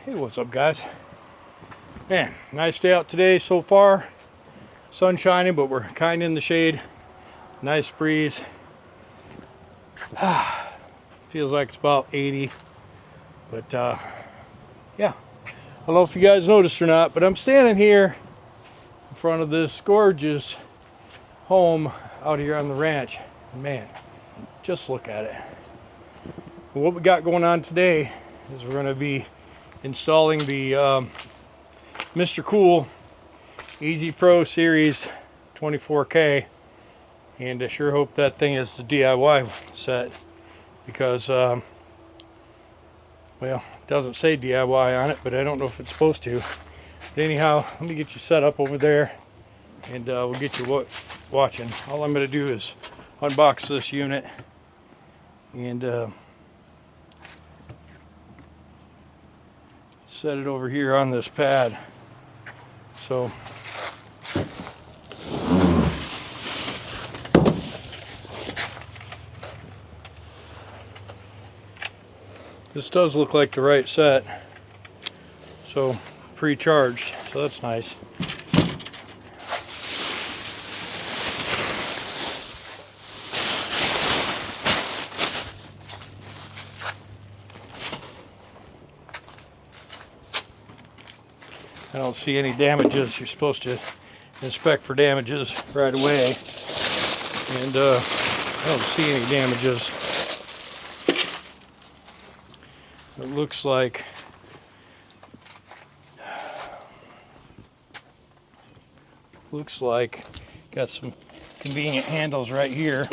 Hey, what's up, guys? Man, nice day out today so far. Sun shining, but we're kind of in the shade. Nice breeze. Feels like it's about 80. But yeah, I don't know if you guys noticed or not, but I'm standing here in front of this gorgeous home out here on the ranch. Man, just look at it. What we got going on today is we're going to be installing the Mr. Cool Easy Pro Series 24K, and I sure hope that thing is the DIY set, because well, it doesn't say DIY on it, but I don't know if it's supposed to. But anyhow, let me get you set up over there, and we'll get you watching. All I'm going to do is unbox this unit and set it over here on this pad. So this does look like the right set, so pre-charged, so that's nice. I don't see any damages. You're supposed to inspect for damages right away, and I don't see any damages. It looks like got some convenient handles right here.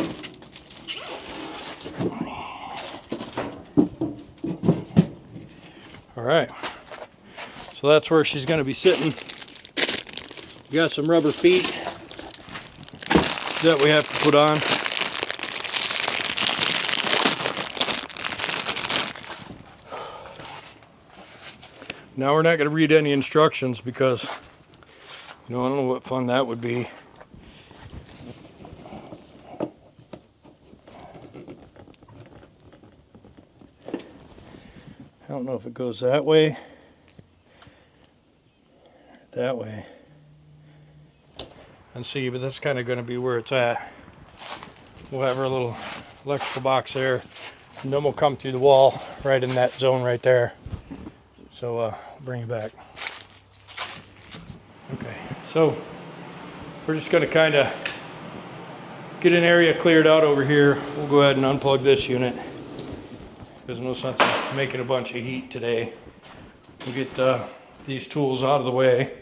All right. So that's where she's going to be sitting. We got some rubber feet that we have to put on. Now we're not going to read any instructions because, I don't know what fun that would be. I don't know if it goes that way. That way, and see, but that's kind of going to be where it's at. We'll have our little electrical box there, and then we'll come through the wall right in that zone right there. So bring it back. Okay, so we're just going to kind of get an area cleared out over here. We'll go ahead and unplug this unit. There's no sense in making a bunch of heat today. We'll get these tools out of the way.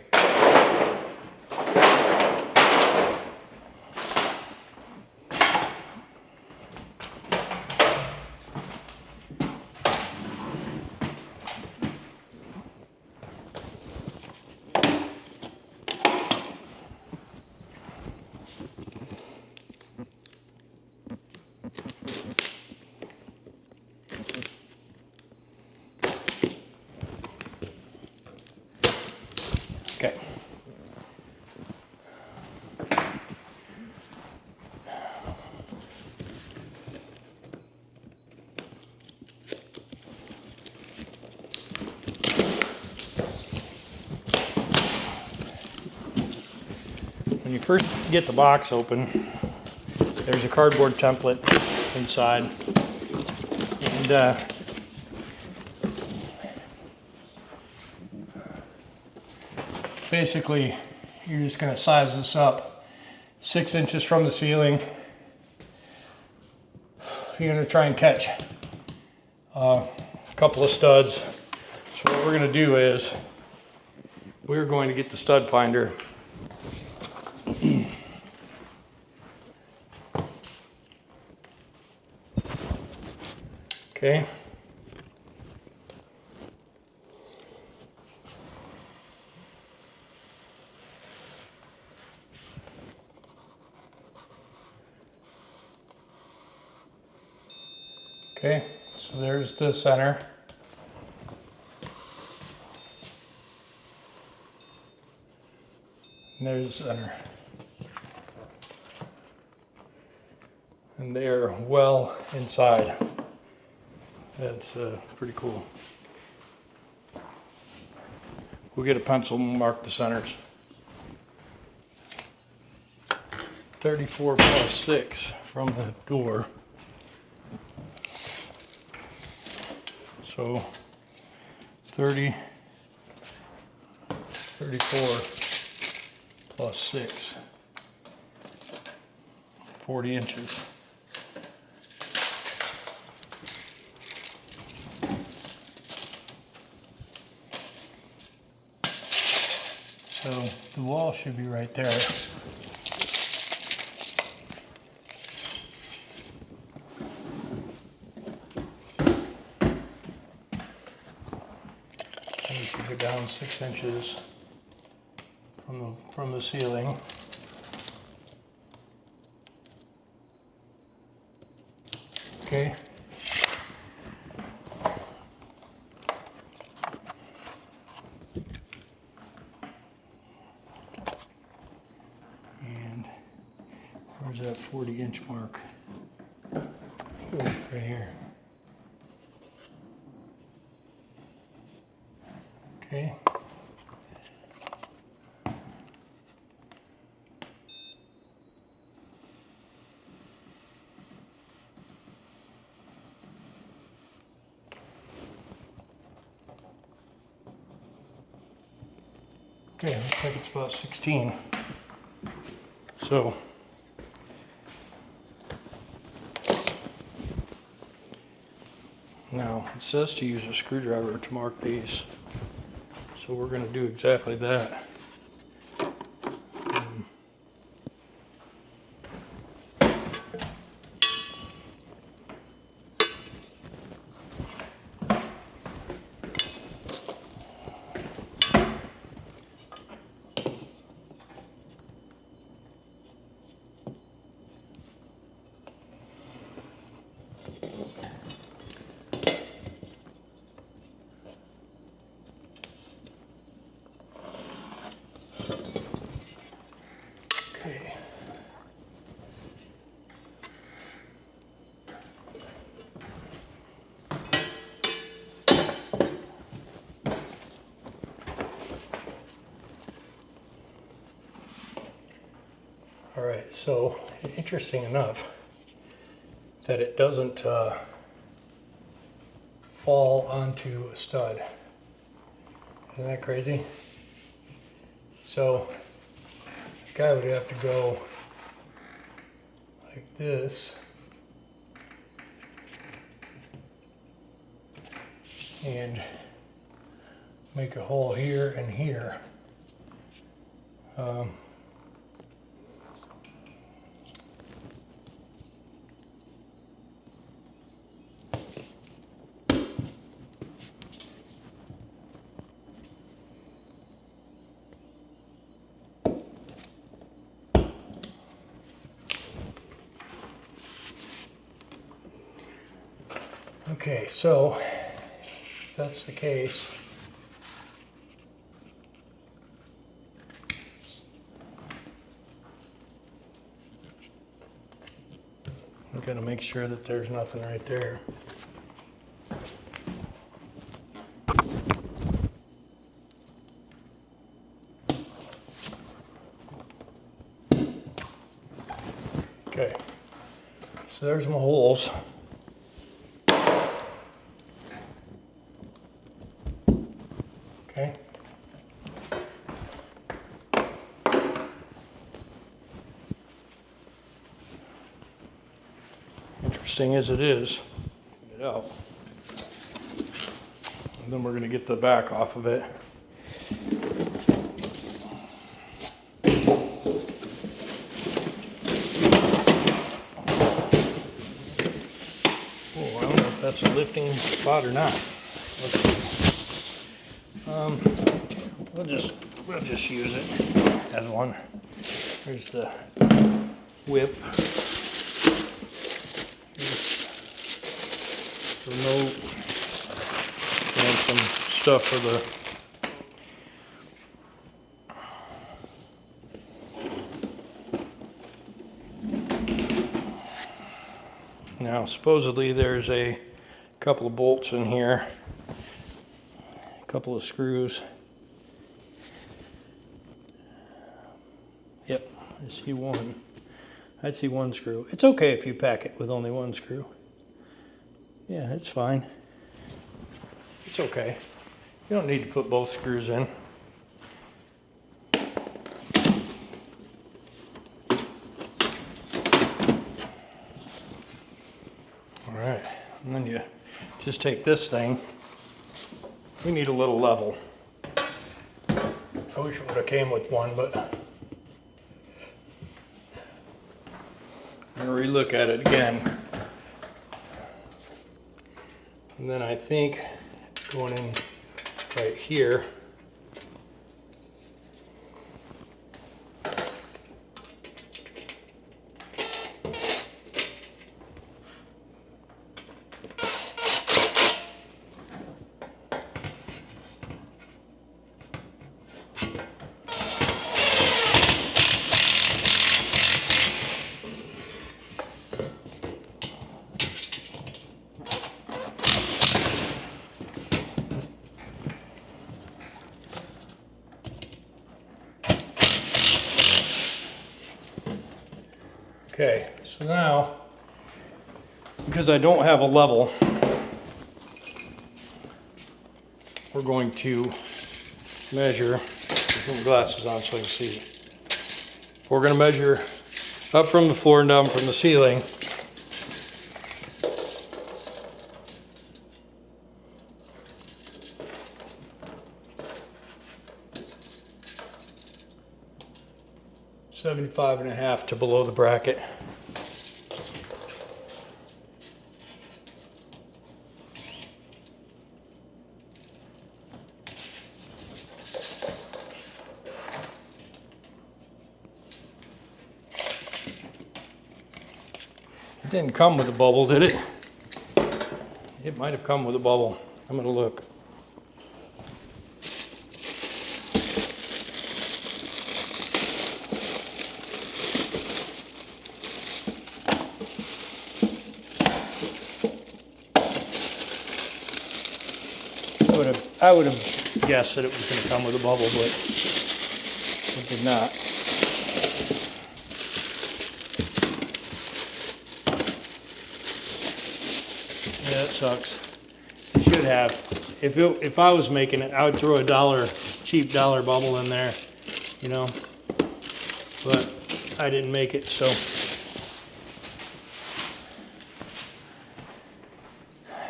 Okay. When you first get the box open, there's a cardboard template inside, and basically you're just going to size this up 6 inches from the ceiling. You're going to try and catch a couple of studs. So what we're going to do is we're going to get the stud finder. Okay. Okay, so there's the center. And there's the center. And they're well inside. That's pretty cool. We'll get a pencil and mark the centers. 34 plus 6 from the door. So 30, 34 plus 6, 40 inches. So the wall should be right there. And we should go down 6 inches from the ceiling. Okay. And where's that 40-inch mark? Oh, right here. Okay. Okay, looks like it's about 16. So now it says to use a screwdriver to mark these. So we're going to do exactly that. Okay. All right, so interesting enough that it doesn't fall onto a stud. Isn't that crazy? So the guy would have to go like this and make a hole here and here. Okay, so if that's the case, I'm going to make sure that there's nothing right there. Okay, so there's my holes. Okay. Interesting as it is, get it out. And then we're going to get the back off of it. Oh, I don't know if that's a lifting spot or not. Let's see. We'll just use it as one. Here's the whip. Here's the remote and some stuff for the. Now, supposedly there's a couple of bolts in here, a couple of screws I see one. I see one screw. It's okay if you pack it with only one screw. Yeah, it's fine. It's okay. You don't need to put both screws in. All right, and then you just take this thing. We need a little level. I wish it would have came with one, but I'm gonna relook at it again. And then I think it's going in right here. Okay, so now, because I don't have a level, we're going to measure, put some glasses on so I can see. We're going to measure up from the floor and down from the ceiling. $75.5 to below the bracket. It didn't come with a bubble, did it? It might have come with a bubble. I'm gonna look. I would have guessed that it was going to come with a bubble, but it did not. Yeah, it sucks. It should have. If I was making it, I would throw a cheap dollar bubble in there, you know. But I didn't make it, so.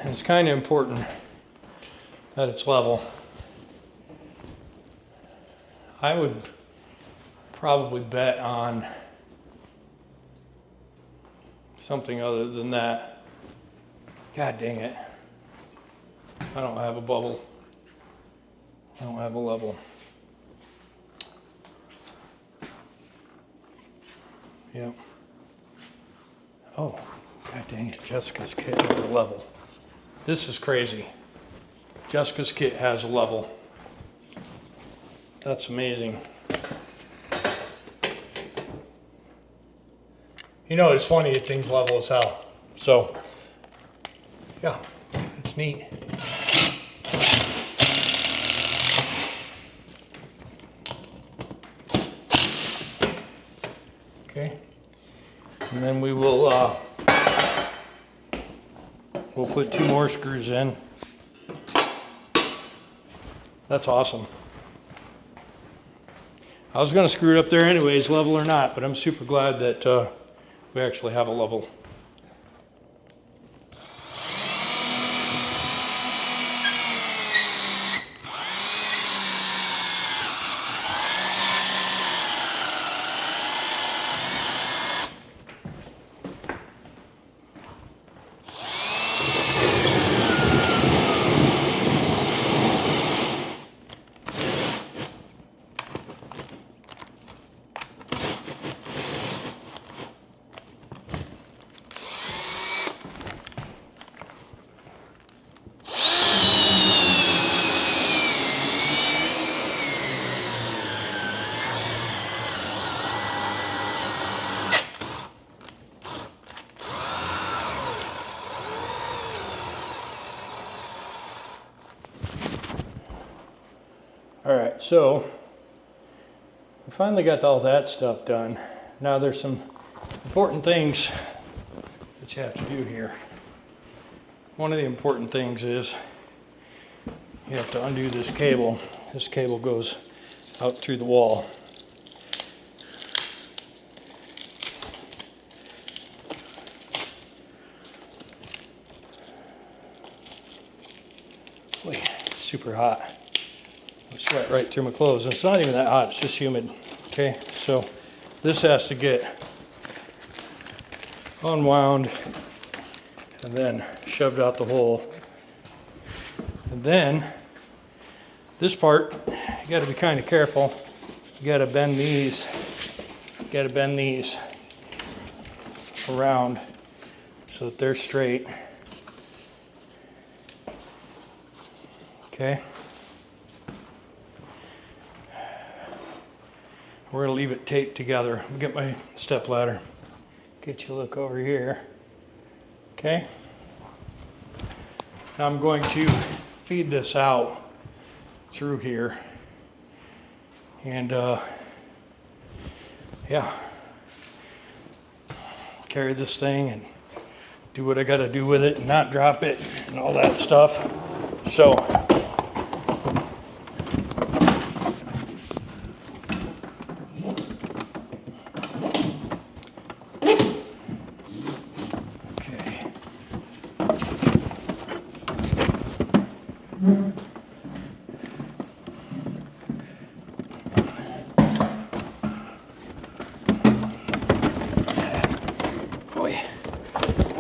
And it's kind of important that it's level. I would probably bet on something other than that. God dang it. I don't have a bubble. I don't have a level. Yep. Oh, god dang it. Jessica's kit has a level. This is crazy. Jessica's kit has a level. That's amazing. You know, it's funny that things level as hell. So, yeah, it's neat. Okay, and then we will we'll put 2 more screws in. That's awesome. I was going to screw it up there anyways, level or not, but I'm super glad that we actually have a level. All right, so we finally got all that stuff done. Now there's some important things that you have to do here. One of the important things is you have to undo this cable. This cable goes out through the wall. Boy, it's super hot. I sweat right through my clothes. And it's not even that hot, it's just humid. Okay, so this has to get unwound and then shoved out the hole. And then this part, you got to be kind of careful. You got to bend these. You got to bend these around so that they're straight. Okay. We're gonna leave it taped together. I'll get my step ladder. Get you a look over here. Okay. Now I'm going to feed this out through here. And yeah, carry this thing and do what I gotta do with it and not drop it and all that stuff. So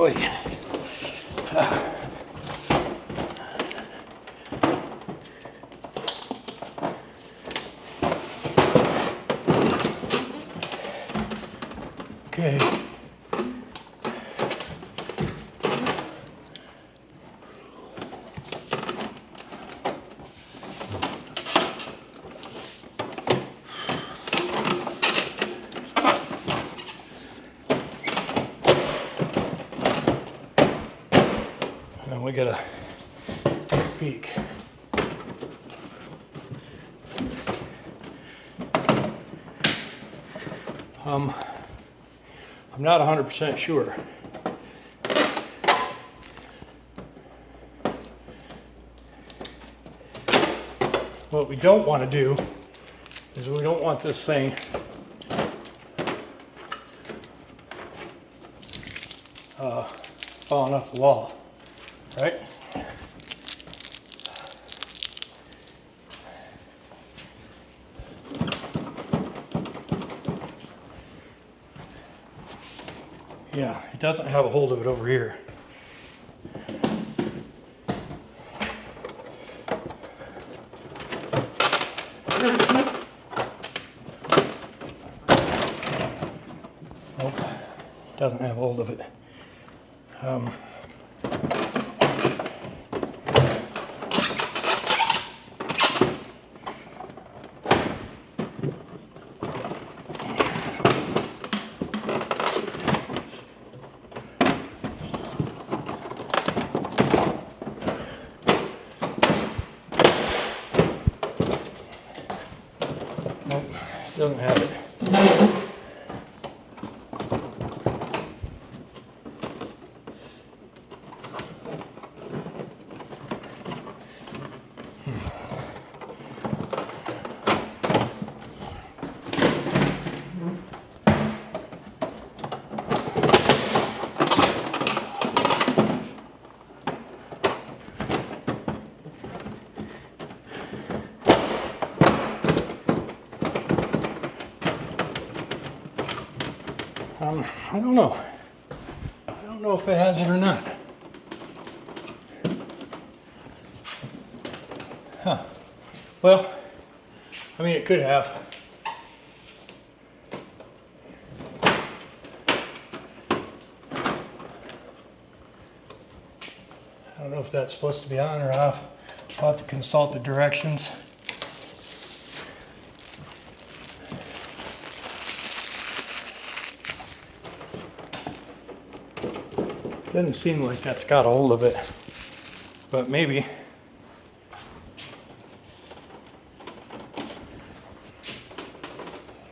boy. Okay. And we gotta take a peek. I'm not 100% sure. What we don't want to do is we don't want this thing falling off the wall, right? Yeah, it doesn't have a hold of it over here. Nope, doesn't have a hold of it. Nope, doesn't have it. I don't know. I don't know if it has it or not. Huh. Well, I mean, it could have. I don't know if that's supposed to be on or off. I'll have to consult the directions. Doesn't seem like that's got a hold of it, but maybe.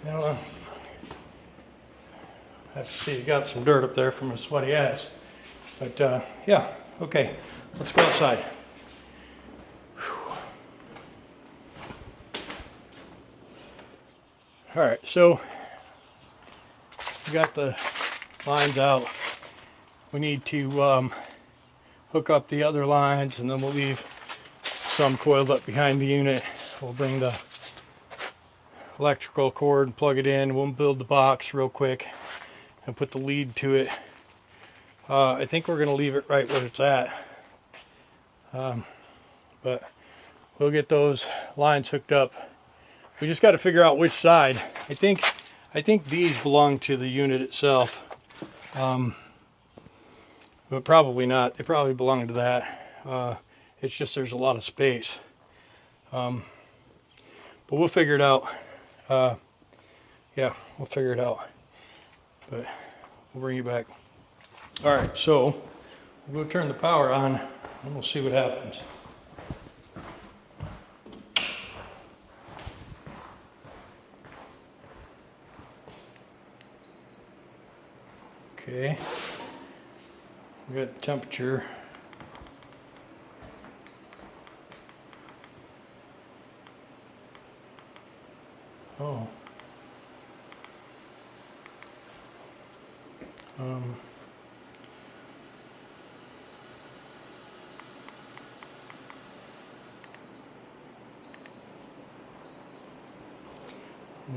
I don't know. I have to see, he got some dirt up there from a sweaty ass. But yeah, okay, let's go outside. All right, so we got the lines out. We need to hook up the other lines, and then we'll leave some coiled up behind the unit. We'll bring the electrical cord and plug it in. We'll build the box real quick and put the lead to it. I think we're going to leave it right where it's at. But we'll get those lines hooked up. We just got to figure out which side. I think these belong to the unit itself. But probably not. They probably belong to that. It's just there's a lot of space. But we'll figure it out. Yeah, we'll figure it out. But we'll bring you back. All right, so we'll go turn the power on and we'll see what happens. Okay, we got the temperature. Oh.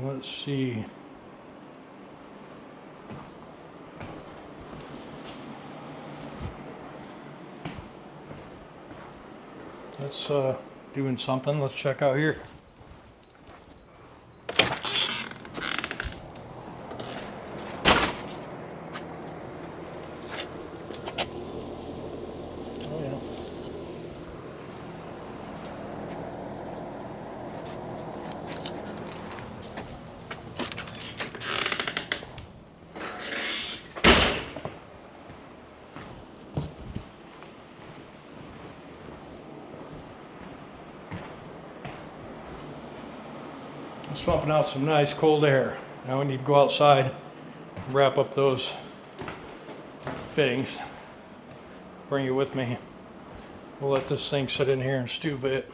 Let's see. That's doing something. Let's check out here. It's pumping out some nice cold air. Now we need to go outside and wrap up those fittings. Bring you with me. We'll let this thing sit in here and stew a bit.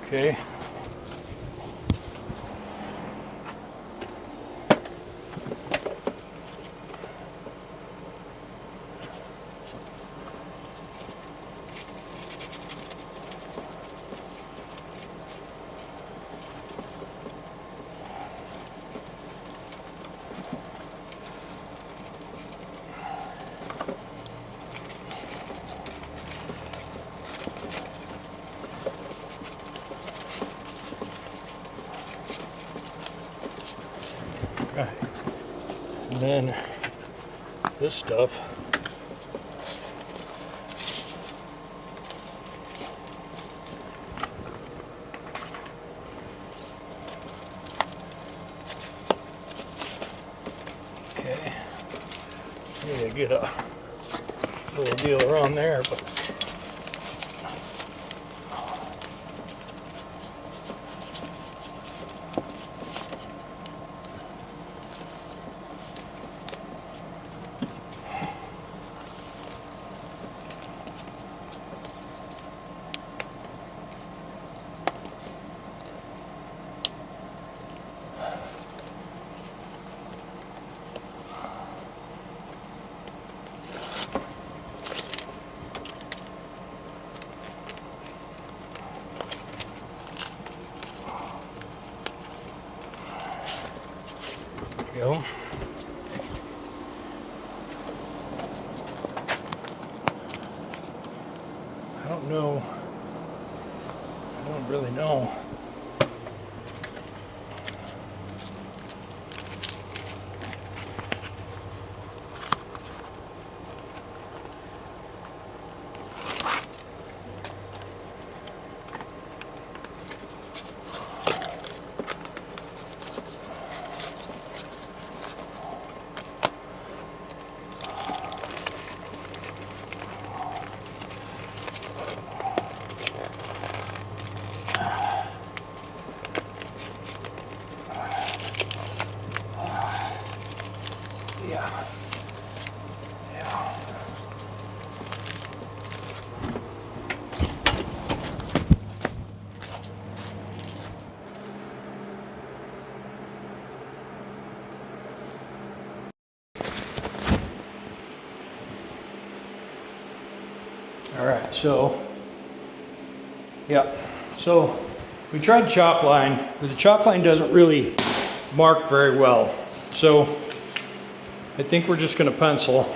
Okay. Right. And then this stuff. Okay. Need to get a little deal around there, but go. I don't know. I don't really know. Yeah. Yeah. All right, so, yeah, so we tried chalk line, but the chalk line doesn't really mark very well. So I think we're just going to pencil.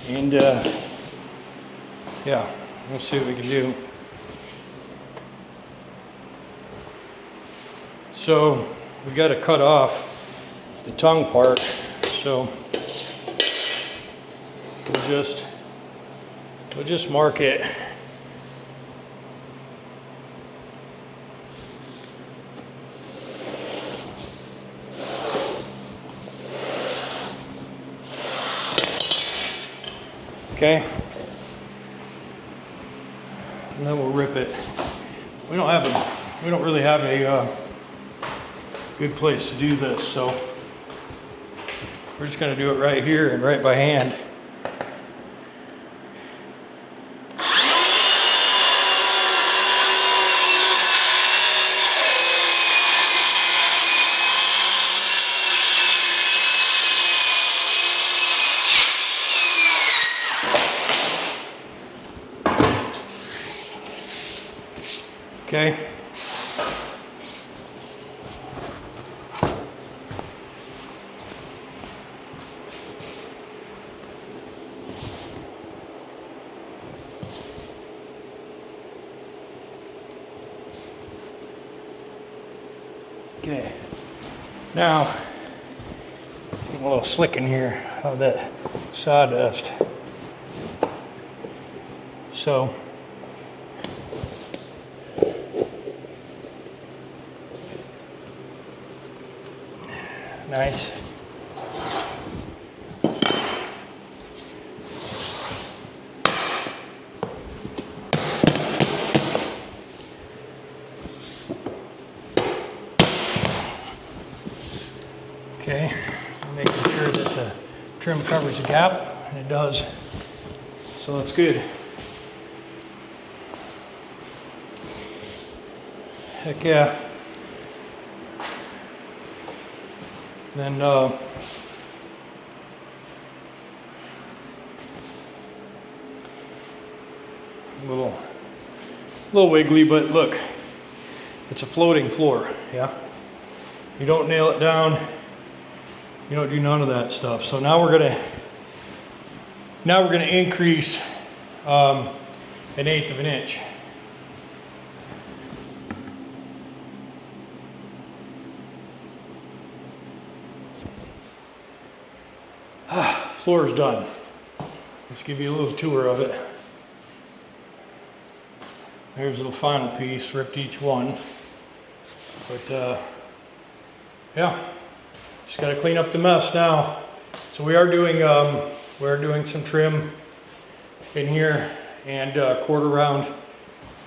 And yeah, we'll see what we can do. So we got to cut off the tongue part. So we'll just mark it. Okay. And then we'll rip it. We don't really have a good place to do this, so we're just going to do it right here and right by hand. Okay. Okay. Now, a little slick in here of that sawdust. So, nice. Okay, making sure that the trim covers the gap, and it does. So that's good. Heck yeah. Then a little wiggly, but look, it's a floating floor. Yeah, you don't nail it down, you don't do none of that stuff. So now we're gonna increase 1/8 of an inch. Floor is done. Let's give you a little tour of it. There's the final piece, ripped each one. But yeah, just got to clean up the mess now. So we are doing some trim in here and quarter round,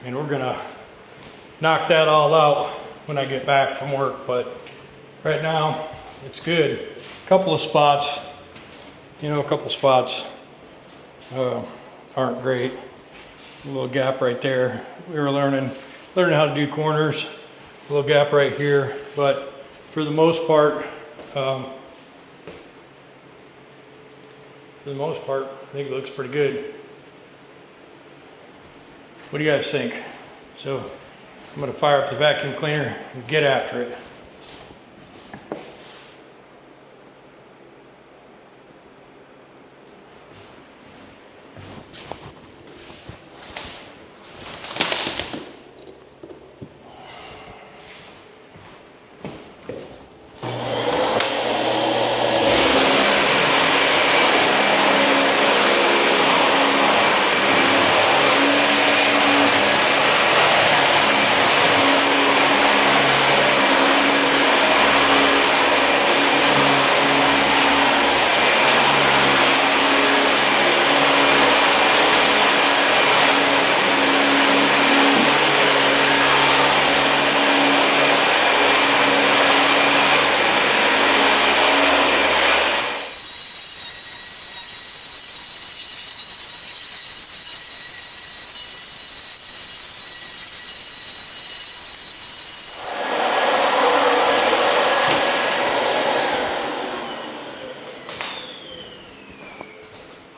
and we're gonna knock that all out when I get back from work. But right now, it's good. A couple spots aren't great. A little gap right there. We were learning how to do corners. A little gap right here, but for the most part, I think it looks pretty good. What do you guys think? So I'm gonna fire up the vacuum cleaner and get after it.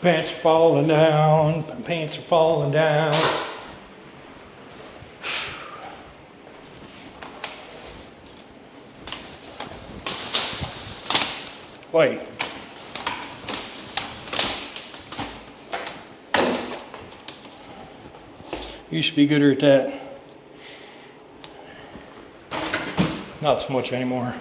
Pants are falling down. Pants are falling down. Wait. You should be gooder at that. Not so much anymore.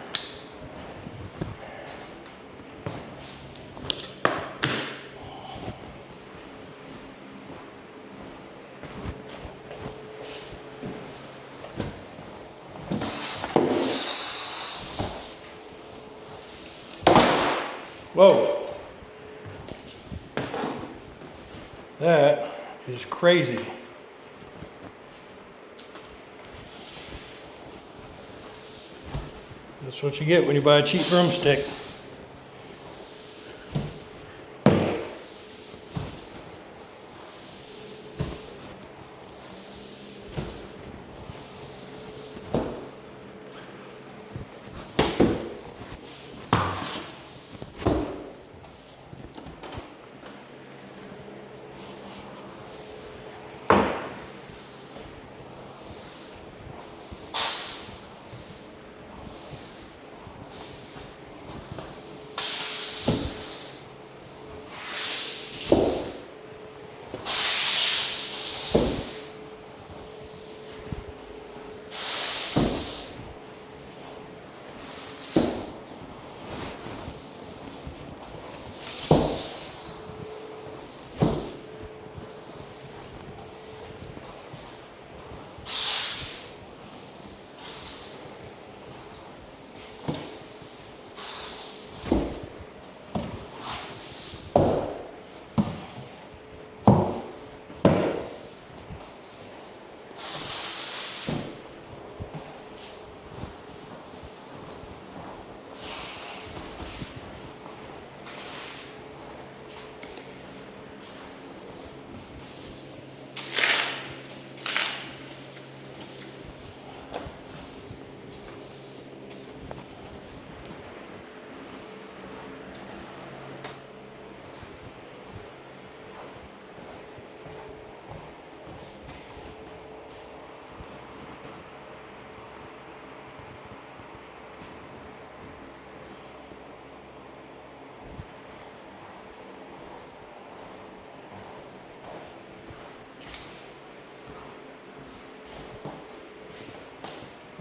Whoa. That is crazy. That's what you get when you buy a cheap broomstick.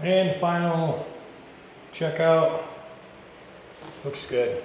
And final checkout. Looks good.